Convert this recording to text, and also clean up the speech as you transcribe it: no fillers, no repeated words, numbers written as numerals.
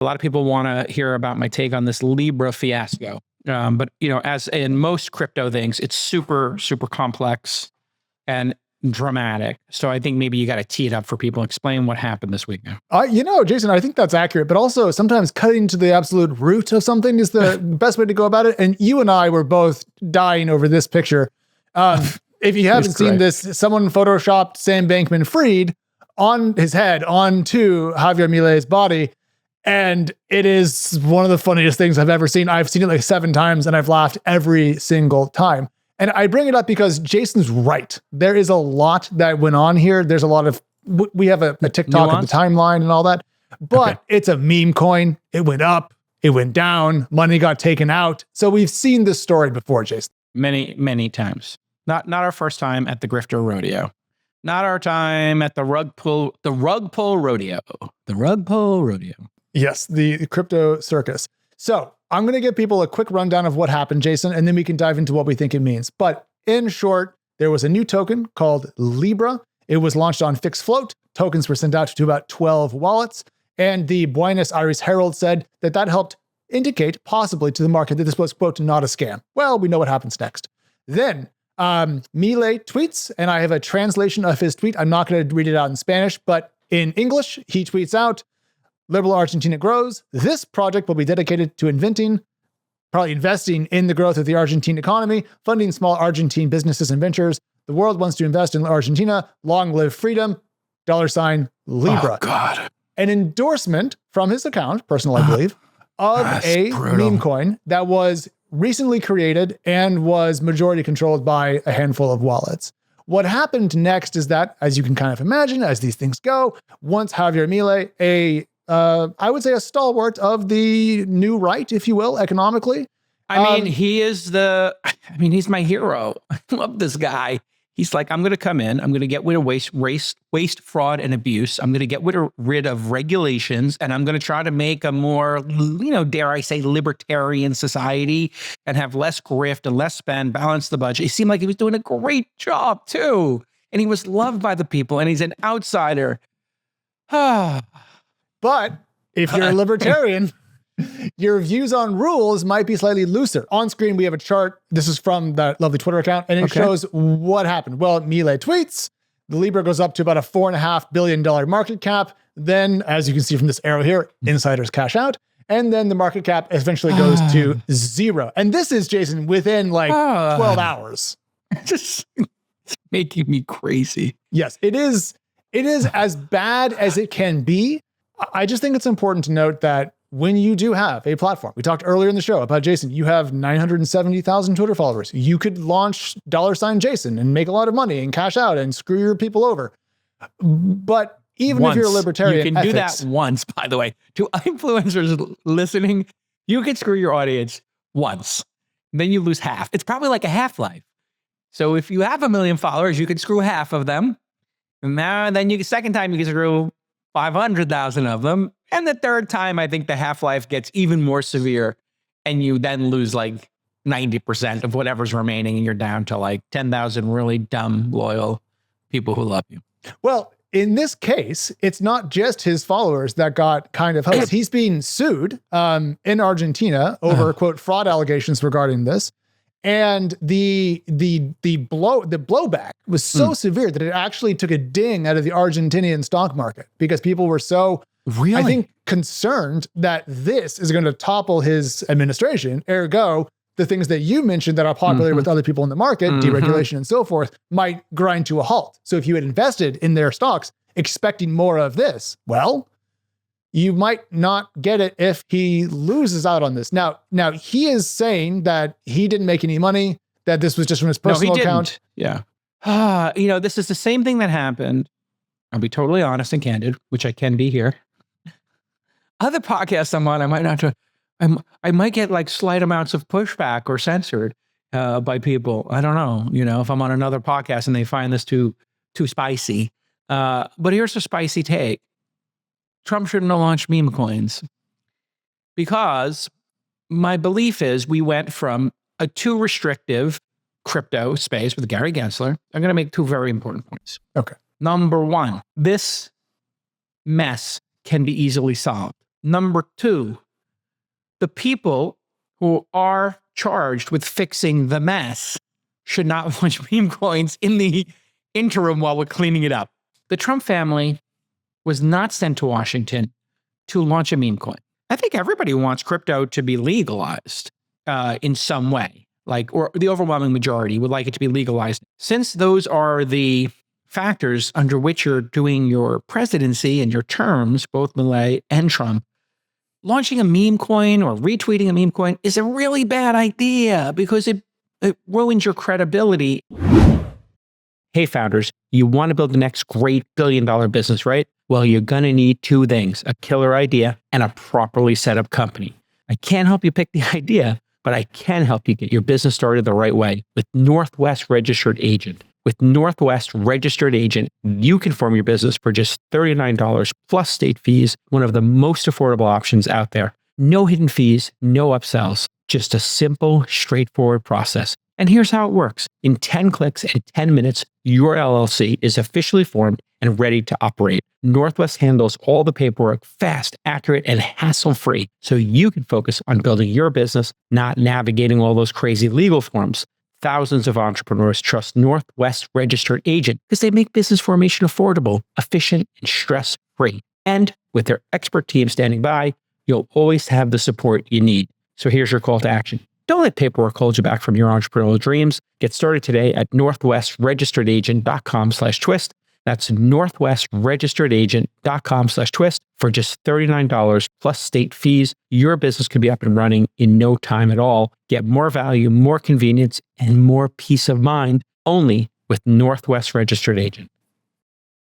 A lot of people want to hear about my take on this Libra fiasco. But, as in most crypto things, it's super, super complex and dramatic. So I think maybe you got to tee it up for people, explain what happened this weekend. Jason, I think that's accurate, but also sometimes cutting to the absolute root of something is the best way to go about it. And you and I were both dying over this picture. If you haven't seen this, someone photoshopped Sam Bankman-Fried on his head onto Javier Milei's body. And it is one of the funniest things I've ever seen. I've seen it like 7 times and I've laughed every single time. And I bring it up because Jason's right. There is a lot that went on here. There's a lot of, we have a TikTok of the timeline and all that, but It's a meme coin. It went up, it went down, money got taken out. So we've seen this story before, Jason. Many, many times. Not our first time at the Grifter Rodeo. Not our time at the rug pull rodeo. The rug pull rodeo. Yes, the crypto circus. So I'm going to give people a quick rundown of what happened, Jason, and then we can dive into what we think it means. But in short, there was a new token called Libra. It was launched on fixed float. Tokens were sent out to about 12 wallets. And the Buenos Aires Herald said that helped indicate possibly to the market that this was, quote, not a scam. Well, we know what happens next. Then Milei tweets, and I have a translation of his tweet. I'm not going to read it out in Spanish, but in English, he tweets out, "Liberal Argentina grows. This project will be dedicated to investing in the growth of the Argentine economy, funding small Argentine businesses and ventures. The world wants to invest in Argentina. Long live freedom. $Libra." Oh, God. An endorsement from his account, personal, I believe, of a meme coin that was recently created and was majority controlled by a handful of wallets. What happened next is that, as you can kind of imagine, as these things go, once Javier Milei, I would say a stalwart of the new right, if you will, economically. He's my hero. I love this guy. He's like, I'm going to come in. I'm going to get rid of waste, fraud, and abuse. I'm going to get rid of regulations, and I'm going to try to make a more, dare I say, libertarian society and have less grift and less spend, balance the budget. It seemed like he was doing a great job, too. And he was loved by the people, and he's an outsider. But if you're a libertarian, your views on rules might be slightly looser. On screen, we have a chart. This is from that lovely Twitter account, and it shows what happened. Well, Milei tweets, the Libra goes up to about a $4.5 billion market cap. Then, as you can see from this arrow here, insiders cash out. And then the market cap eventually goes to 0. And this is, Jason, within 12 hours. Just making me crazy. Yes, it is as bad as it can be. I just think it's important to note that when you do have a platform, we talked earlier in the show about Jason, you have 970,000 Twitter followers. You could launch $Jason and make a lot of money and cash out and screw your people over. But even if you're a libertarian, you can do that once, by the way. To influencers listening, you can screw your audience once. Then you lose half. It's probably like a half-life. So if you have 1 million followers, you can screw half of them. And then second time you can screw 500,000 of them. And the third time, I think the half-life gets even more severe, and you then lose 90% of whatever's remaining, and you're down to 10,000 really dumb, loyal people who love you. Well, in this case, it's not just his followers that got kind of hosed. He's being sued in Argentina over, quote, fraud allegations regarding this. And the blowback was so severe that it actually took a ding out of the Argentinian stock market because people were so, I think, concerned that this is going to topple his administration. Ergo, the things that you mentioned that are popular with other people in the market, deregulation and so forth, might grind to a halt. So if you had invested in their stocks expecting more of this, well, you might not get it if he loses out on this. Now he is saying that he didn't make any money, that this was just from his personal account. Yeah. This is the same thing that happened. I'll be totally honest and candid, which I can be here. Other podcasts I'm on, I might not. I might get slight amounts of pushback or censored by people. I don't know. If I'm on another podcast and they find this too spicy. But here's a spicy take. Trump shouldn't have launched meme coins, because my belief is we went from a too restrictive crypto space with Gary Gensler. I'm going to make 2 very important points. Okay. Number 1, this mess can be easily solved. Number two, the people who are charged with fixing the mess should not launch meme coins in the interim while we're cleaning it up. The Trump family was not sent to Washington to launch a meme coin. I think everybody wants crypto to be legalized in some way, or the overwhelming majority would like it to be legalized. Since those are the factors under which you're doing your presidency and your terms, both Milei and Trump, launching a meme coin or retweeting a meme coin is a really bad idea because it ruins your credibility. Hey, founders, you want to build the next great billion-dollar business, right? Well, you're going to need two things, a killer idea and a properly set up company. I can't help you pick the idea, but I can help you get your business started the right way with Northwest Registered Agent. With Northwest Registered Agent, you can form your business for just $39 plus state fees, one of the most affordable options out there. No hidden fees, no upsells, just a simple, straightforward process. And here's how it works. In 10 clicks and 10 minutes, your LLC is officially formed and ready to operate. Northwest handles all the paperwork fast, accurate, and hassle-free, so you can focus on building your business, not navigating all those crazy legal forms. Thousands of entrepreneurs trust Northwest Registered Agent because they make business formation affordable, efficient, and stress-free. And with their expert team standing by, you'll always have the support you need. So here's your call to action. Don't let paperwork hold you back from your entrepreneurial dreams. Get started today at northwestregisteredagent.com/twist. That's northwestregisteredagent.com/twist for just $39 plus state fees. Your business can be up and running in no time at all. Get more value, more convenience, and more peace of mind only with Northwest Registered Agent.